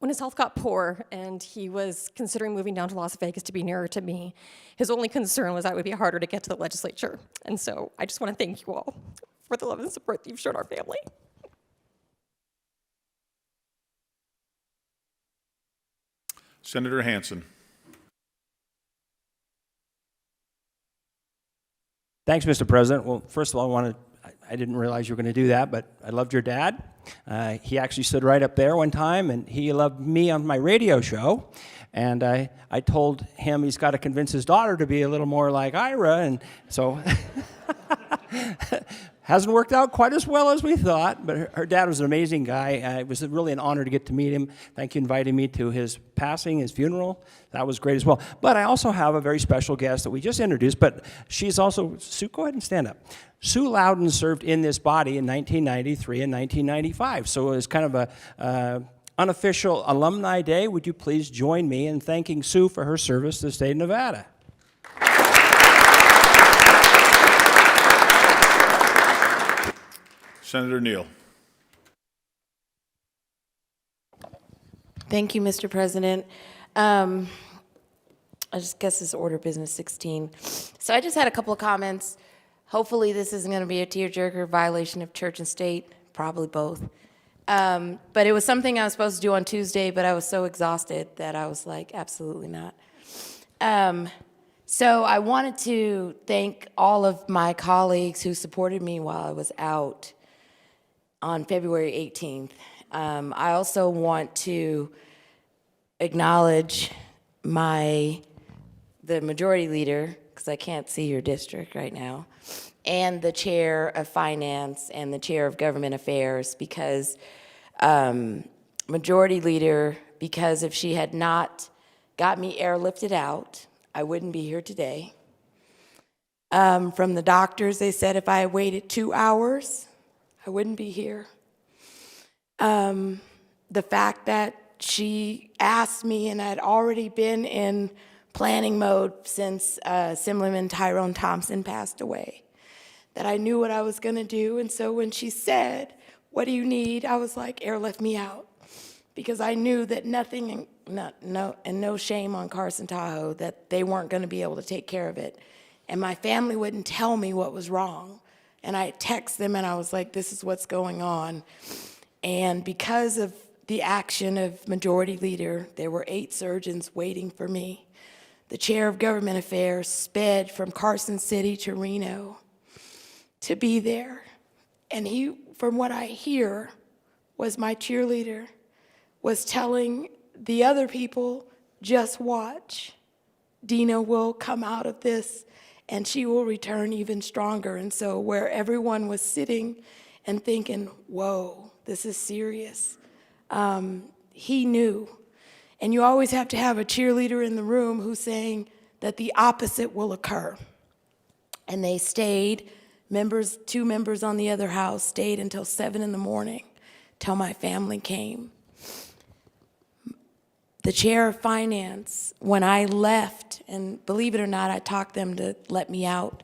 his health got poor and he was considering moving down to Las Vegas to be nearer to me, his only concern was that it would be harder to get to the legislature. And so I just want to thank you all for the love and support that you've shown our family. Senator Hansen. Thanks, Mr. President. Well, first of all, I didn't realize you were going to do that, but I loved your dad. He actually stood right up there one time, and he loved me on my radio show. And I told him he's got to convince his daughter to be a little more like Ira, and so hasn't worked out quite as well as we thought, but her dad was an amazing guy. It was really an honor to get to meet him. Thank you for inviting me to his passing, his funeral. That was great as well. But I also have a very special guest that we just introduced, but she's also, Sue, go ahead and stand up. Sue Loudon served in this body in 1993 and 1995, so it was kind of a unofficial alumni day. Would you please join me in thanking Sue for her service to the state of Nevada? Senator Neal. Thank you, Mr. President. I just guess this is order business 16. So I just had a couple of comments. Hopefully this isn't going to be a tearjerker violation of church and state, probably both. But it was something I was supposed to do on Tuesday, but I was so exhausted that I was like, absolutely not. So I wanted to thank all of my colleagues who supported me while I was out on February 18th. I also want to acknowledge the majority leader, because I can't see your district right now, and the chair of finance and the chair of government affairs, because majority leader, because if she had not got me airlifted out, I wouldn't be here today. From the doctors, they said if I had waited 2 hours, I wouldn't be here. The fact that she asked me, and I'd already been in planning mode since Assemblyman Tyrone Thompson passed away, that I knew what I was going to do. And so when she said, "What do you need?" I was like, "Airlift me out." because I knew that nothing, no shame on Carson Tahoe, that they weren't going to be able to take care of it. And my family wouldn't tell me what was wrong. And I text them and I was like, this is what's going on. And because of the action of Majority Leader, there were 8 surgeons waiting for me. The chair of government affairs sped from Carson City to Reno to be there. And he, from what I hear, was my cheerleader, was telling the other people, just watch. Dina will come out of this and she will return even stronger. And so where everyone was sitting and thinking, whoa, this is serious, he knew. And you always have to have a cheerleader in the room who's saying that the opposite will occur. And they stayed, 2 members on the other house stayed until 7 in the morning, till my family came. The chair of finance, when I left, and believe it or not, I talked them to let me out.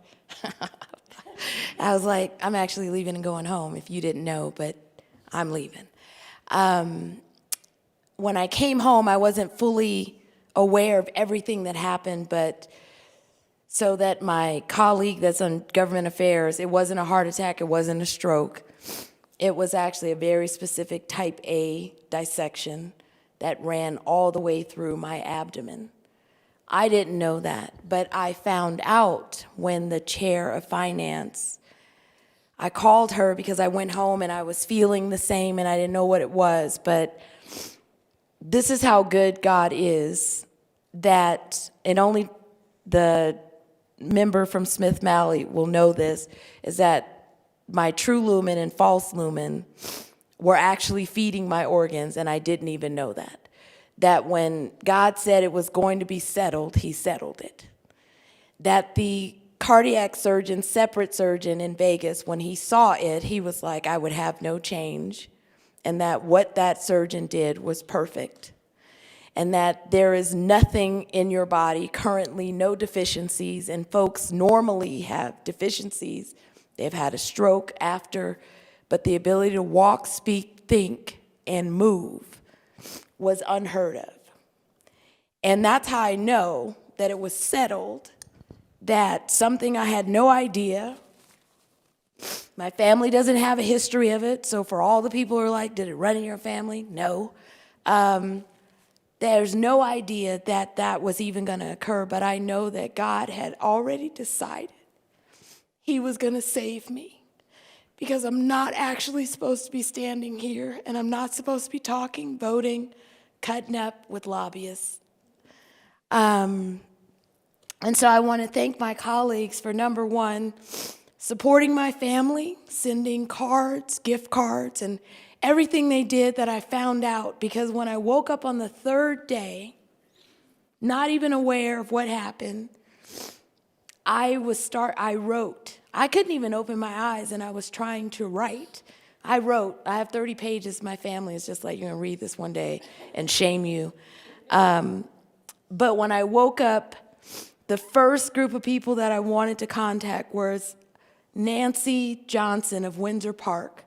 I was like, I'm actually leaving and going home, if you didn't know, but I'm leaving. When I came home, I wasn't fully aware of everything that happened, but so that my colleague that's on government affairs, it wasn't a heart attack, it wasn't a stroke. It was actually a very specific type A dissection that ran all the way through my abdomen. I didn't know that, but I found out when the chair of finance, I called her because I went home and I was feeling the same and I didn't know what it was, but this is how good God is, that, and only the member from Smith Valley will know this, is that my true lumen and false lumen were actually feeding my organs, and I didn't even know that. That when God said it was going to be settled, he settled it. That the cardiac surgeon, separate surgeon in Vegas, when he saw it, he was like, I would have no change. And that what that surgeon did was perfect. And that there is nothing in your body, currently no deficiencies, and folks normally have deficiencies. They've had a stroke after, but the ability to walk, speak, think, and move was unheard of. And that's how I know that it was settled, that something I had no idea. My family doesn't have a history of it, so for all the people who are like, did it run in your family? No. There's no idea that that was even going to occur, but I know that God had already decided he was going to save me, because I'm not actually supposed to be standing here, and I'm not supposed to be talking, voting, cutting up with lobbyists. And so I want to thank my colleagues for, number one, supporting my family, sending cards, gift cards, and everything they did that I found out, because when I woke up on the 3rd day, not even aware of what happened, I wrote. I couldn't even open my eyes, and I was trying to write. I wrote. I have 30 pages. My family is just like, you're going to read this one day and shame you. But when I woke up, the first group of people that I wanted to contact was Nancy Johnson of Windsor Park,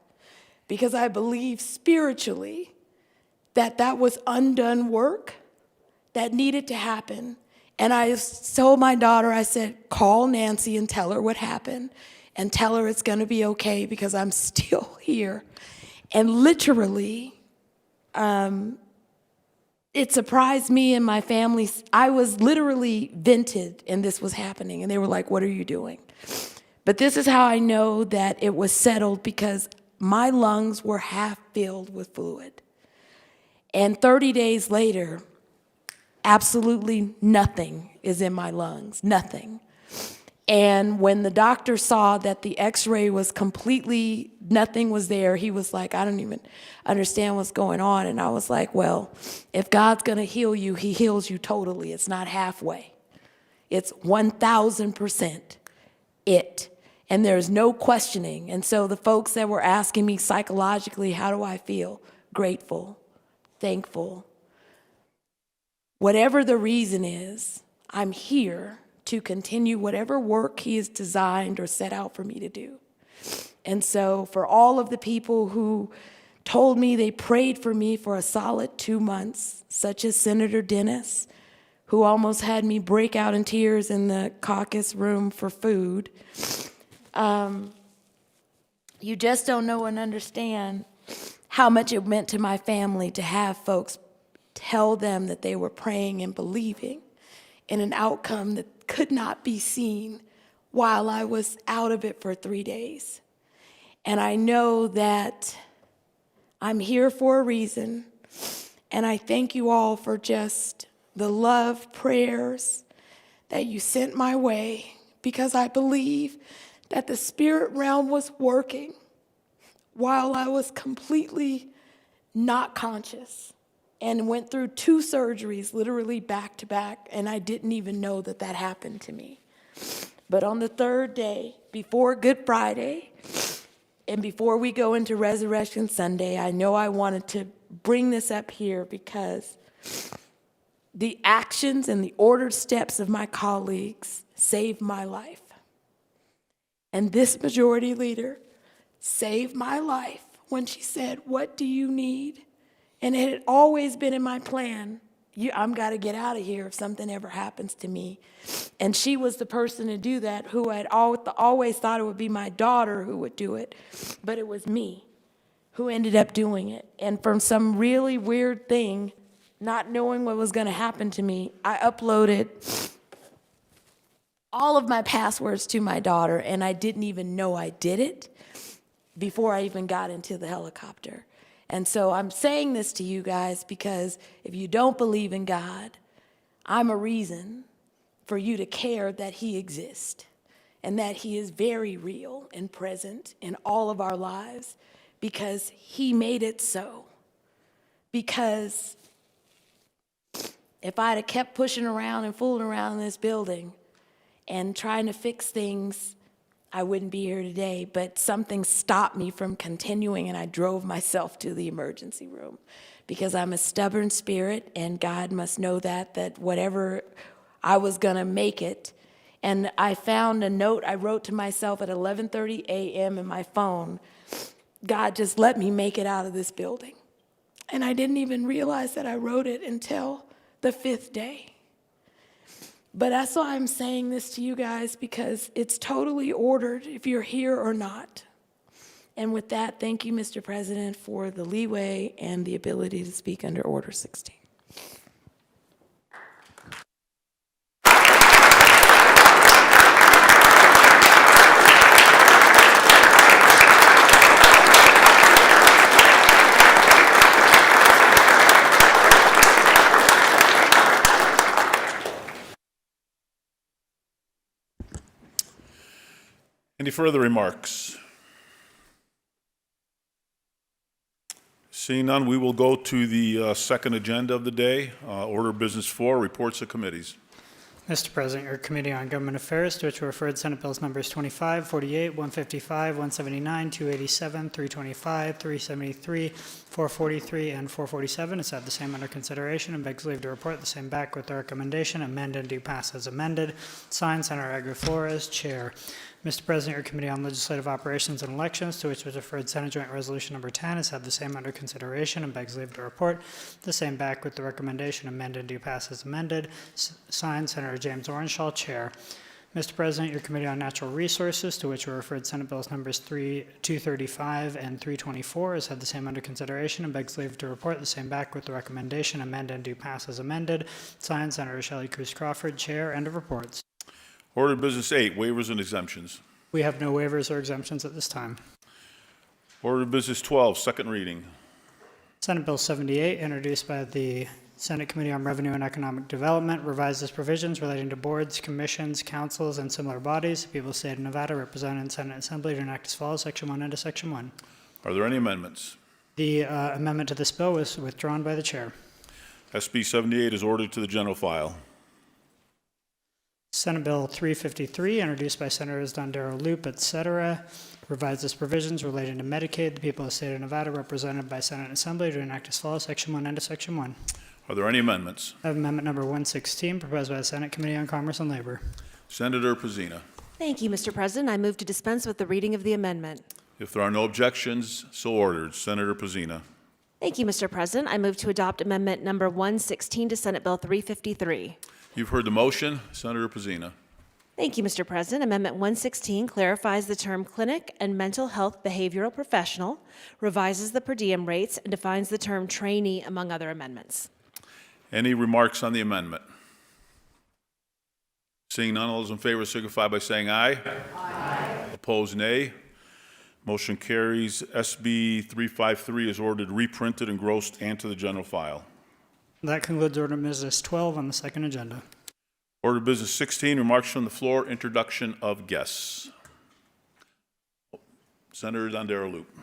because I believe spiritually that that was undone work that needed to happen. And I told my daughter, I said, call Nancy and tell her what happened and tell her it's going to be okay, because I'm still here. And literally, it surprised me and my family. I was literally vented and this was happening. And they were like, what are you doing? But this is how I know that it was settled, because my lungs were half filled with fluid. And 30 days later, absolutely nothing is in my lungs, nothing. And when the doctor saw that the x-ray was completely, nothing was there, he was like, I don't even understand what's going on. And I was like, well, if God's gonna heal you, he heals you totally. It's not halfway. It's 1,000% it. And there's no questioning. And so the folks that were asking me psychologically, how do I feel? Grateful, thankful. Whatever the reason is, I'm here to continue whatever work he has designed or set out for me to do. And so for all of the people who told me they prayed for me for a solid 2 months, such as Senator Dennis, who almost had me break out in tears in the caucus room for food. You just don't know and understand how much it meant to my family to have folks tell them that they were praying and believing in an outcome that could not be seen while I was out of it for 3 days. And I know that I'm here for a reason, and I thank you all for just the love, prayers that you sent my way, because I believe that the spirit realm was working while I was completely not conscious and went through 2 surgeries literally back to back, and I didn't even know that that happened to me. But on the 3rd day, before Good Friday, and before we go into Resurrection Sunday, I know I wanted to bring this up here because the actions and the ordered steps of my colleagues saved my life. And this majority leader saved my life when she said, "What do you need?" And it had always been in my plan, I'm got to get out of here if something ever happens to me. And she was the person to do that, who had always thought it would be my daughter who would do it, but it was me who ended up doing it. And from some really weird thing, not knowing what was going to happen to me, I uploaded all of my passwords to my daughter, and I didn't even know I did it before I even got into the helicopter. And so I'm saying this to you guys because if you don't believe in God, I'm a reason for you to care that He exists and that He is very real and present in all of our lives, because He made it so. Because if I'd have kept pushing around and fooling around in this building and trying to fix things, I wouldn't be here today, but something stopped me from continuing, and I drove myself to the emergency room because I'm a stubborn spirit, and God must know that whatever, I was gonna make it. And I found a note I wrote to myself at 11:30 a.m. in my phone. God, just let me make it out of this building. And I didn't even realize that I wrote it until the 5th day. But that's why I'm saying this to you guys, because it's totally ordered if you're here or not. And with that, thank you, Mr. President, for the leeway and the ability to speak under Order 16. Any further remarks? Seeing none, we will go to the second agenda of the day, Order Business 4, Reports of Committees. Mr. President, your Committee on Government Affairs, to which were referred Senate Bills numbers 25, 48, 155, 179, 287, 325, 373, 443, and 447, has had the same under consideration and begs leave to report the same back with the recommendation amend and do pass as amended. Signed, Senator Agri Flores, Chair. Mr. President, your Committee on Legislative Operations and Elections, to which was referred Senate Joint Resolution Number 10, has had the same under consideration and begs leave to report the same back with the recommendation amend and do pass as amended. Signed, Senator James Orenshaw, Chair. Mr. President, your Committee on Natural Resources, to which were referred Senate Bills numbers 235 and 324, has had the same under consideration and begs leave to report the same back with the recommendation amend and do pass as amended. Signed, Senator Shelley Cruz Crawford, Chair. End of reports. Order Business 8, Waivers and Exemptions. We have no waivers or exemptions at this time. Order Business 12, second reading. Senate Bill 78, introduced by the Senate Committee on Revenue and Economic Development, revises provisions relating to boards, commissions, councils, and similar bodies. The people of the state of Nevada represented in Senate Assembly to enact as follows, Section 1 into Section 1. Are there any amendments? The amendment to this bill was withdrawn by the chair. SB 78 is ordered to the general file. Senate Bill 353, introduced by Senators Dondero, Loop, etc., revises provisions relating to Medicaid. The people of the state of Nevada represented by Senate Assembly to enact as follows, Section 1 into Section 1. Are there any amendments? I have amendment number 116, proposed by the Senate Committee on Commerce and Labor. Senator Pizzina. Thank you, Mr. President. I move to dispense with the reading of the amendment. If there are no objections, so ordered. Senator Pazina. Thank you, Mr. President. I move to adopt Amendment Number 116 to Senate Bill 353. You've heard the motion. Senator Pazina. Thank you, Mr. President. Amendment 116 clarifies the term clinic and mental health behavioral professional, revises the per diem rates, and defines the term trainee, among other amendments. Any remarks on the amendment? Seeing none, all those in favor signify by saying aye. Aye. Opposed, nay. Motion carries. SB 353 is ordered reprinted, engrossed, and to the general file. That concludes Order Business 12 on the second agenda. Order of Business 16, remarks from the floor, introduction of guests. Senator Dondero-Lupe.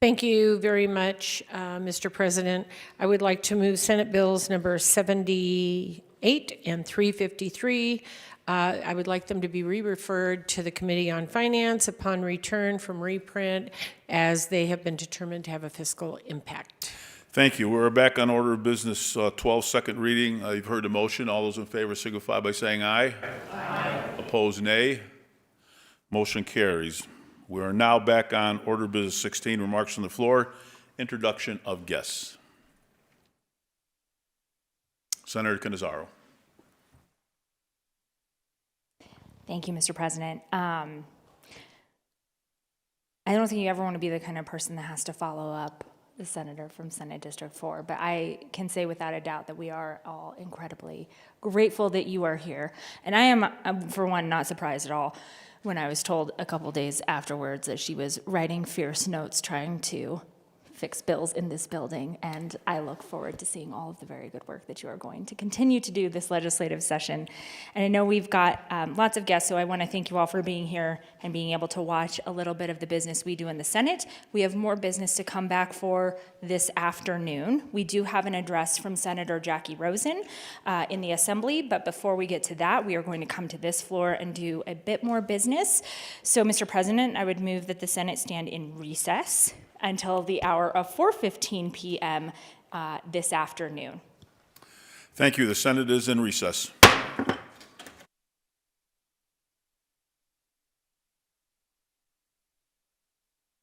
Thank you very much, Mr. President. I would like to move Senate Bills number 78 and 353. I would like them to be re-referred to the Committee on Finance upon return from reprint, as they have been determined to have a fiscal impact. Thank you. We're back on Order of Business 12, second reading. You've heard the motion. All those in favor signify by saying aye. Aye. Opposed, nay. Motion carries. We are now back on Order of Business 16, remarks from the floor, introduction of guests. Senator Cannizzaro. Thank you, Mr. President. I don't think you ever want to be the kind of person that has to follow up the senator from Senate District 4, but I can say without a doubt that we are all incredibly grateful that you are here. And I am, for one, not surprised at all when I was told a couple days afterwards that she was writing fierce notes trying to fix bills in this building, and I look forward to seeing all of the very good work that you are going to continue to do this legislative session. And I know we've got lots of guests, so I want to thank you all for being here and being able to watch a little bit of the business we do in the Senate. We have more business to come back for this afternoon. We do have an address from Senator Jackie Rosen in the Assembly, but before we get to that, we are going to come to this floor and do a bit more business. So, Mr. President, I would move that the Senate stand in recess until the hour of 4:15 p.m. This afternoon. Thank you. The Senate is in recess.